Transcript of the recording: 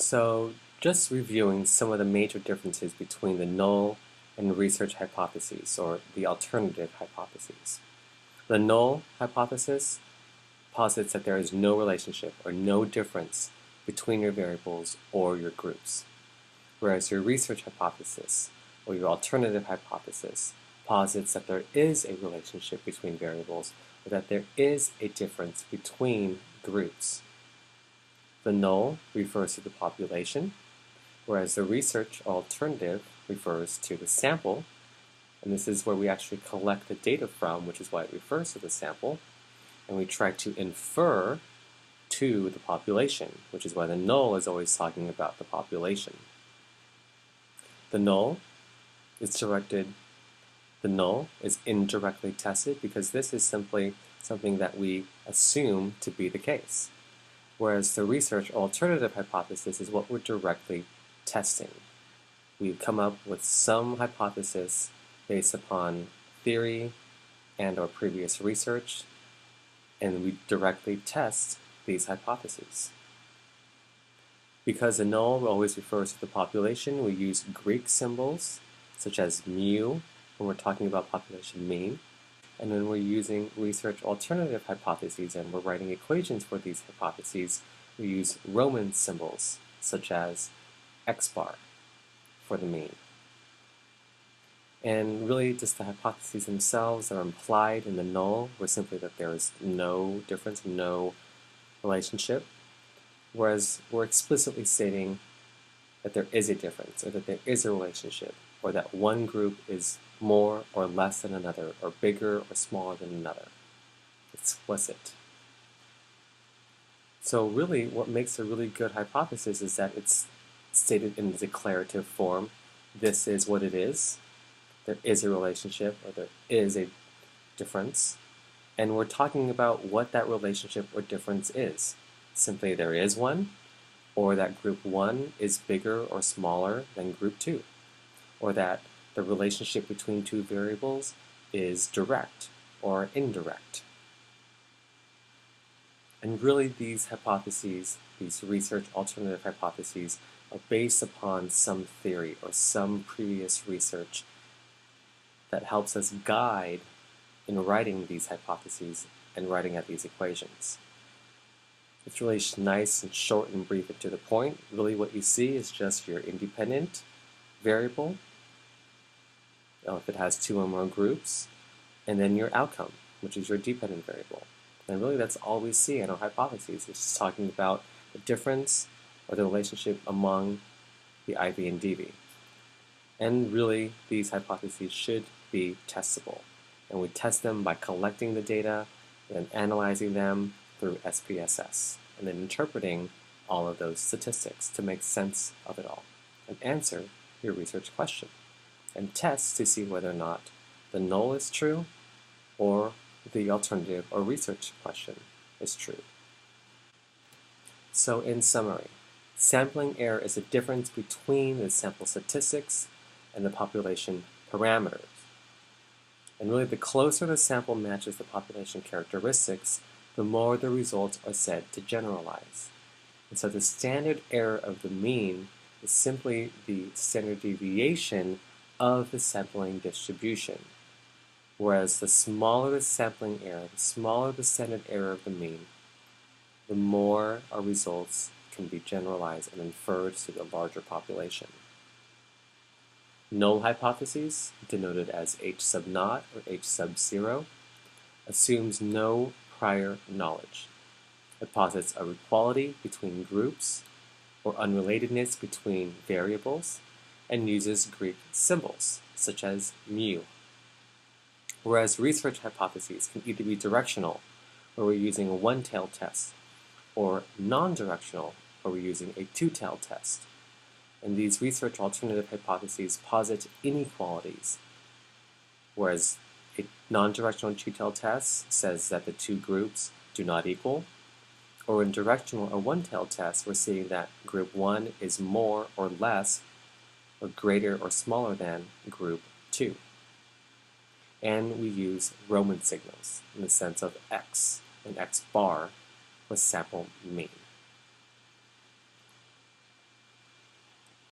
So, just reviewing some of the major differences between the null and research hypotheses, or the alternative hypotheses. The null hypothesis posits that there is no relationship or no difference between your variables or your groups, whereas your research hypothesis, or your alternative hypothesis, posits that there is a relationship between variables, or that there is a difference between groups. The null refers to the population, whereas the research alternative refers to the sample, and this is where we actually collect the data from, which is why it refers to the sample, and we try to infer to the population, which is why the null is always talking about the population. The null is indirectly tested because this is simply something that we assume to be the case, whereas the research alternative hypothesis is what we're directly testing. We come up with some hypothesis based upon theory and or previous research, and we directly test these hypotheses. Because the null always refers to the population, we use Greek symbols such as mu when we're talking about population mean, and when we're using research alternative hypotheses and we're writing equations for these hypotheses, we use Roman symbols such as x bar for the mean. And really just the hypotheses themselves are implied in the null were simply that there is no difference, no relationship, whereas we're explicitly stating that there is a difference, or that there is a relationship, or that one group is more or less than another, or bigger or smaller than another. Explicit. So really what makes a really good hypothesis is that it's stated in the declarative form. This is what it is. There is a relationship, or there is a difference, and we're talking about what that relationship or difference is. Simply there is one, or that group 1 is bigger or smaller than group 2, or that the relationship between two variables is direct or indirect. And really these hypotheses, these research alternative hypotheses, are based upon some theory or some previous research that helps us guide in writing these hypotheses and writing out these equations. It's really nice and short and brief and to the point. Really what you see is just your independent variable, if it has two or more groups, and then your outcome, which is your dependent variable. And really that's all we see in our hypotheses. It's just talking about the difference or the relationship among the IV and DV. And really these hypotheses should be testable. And we test them by collecting the data and analyzing them through SPSS, and then interpreting all of those statistics to make sense of it all and answer your research question, and test to see whether or not the null is true or the alternative or research question is true. So in summary, sampling error is the difference between the sample statistics and the population parameters. And really the closer the sample matches the population characteristics, the more the results are said to generalize. And so the standard error of the mean is simply the standard deviation of the sampling distribution. Whereas the smaller the sampling error, the smaller the standard error of the mean, the more our results can be generalized and inferred to the larger population. Null hypotheses, denoted as H sub naught or H sub 0, assumes no prior knowledge. It posits a equality between groups or unrelatedness between variables and uses Greek symbols, such as mu. Whereas research hypotheses can either be directional, where we're using a one-tailed test, or non-directional, where we're using a two-tailed test. And these research alternative hypotheses posit inequalities, whereas a non-directional two-tailed test says that the two groups do not equal, or in directional or one-tailed tests, we're seeing that group 1 is more or less, or greater or smaller than group 2. And we use Roman signals in the sense of x and x bar for sample mean.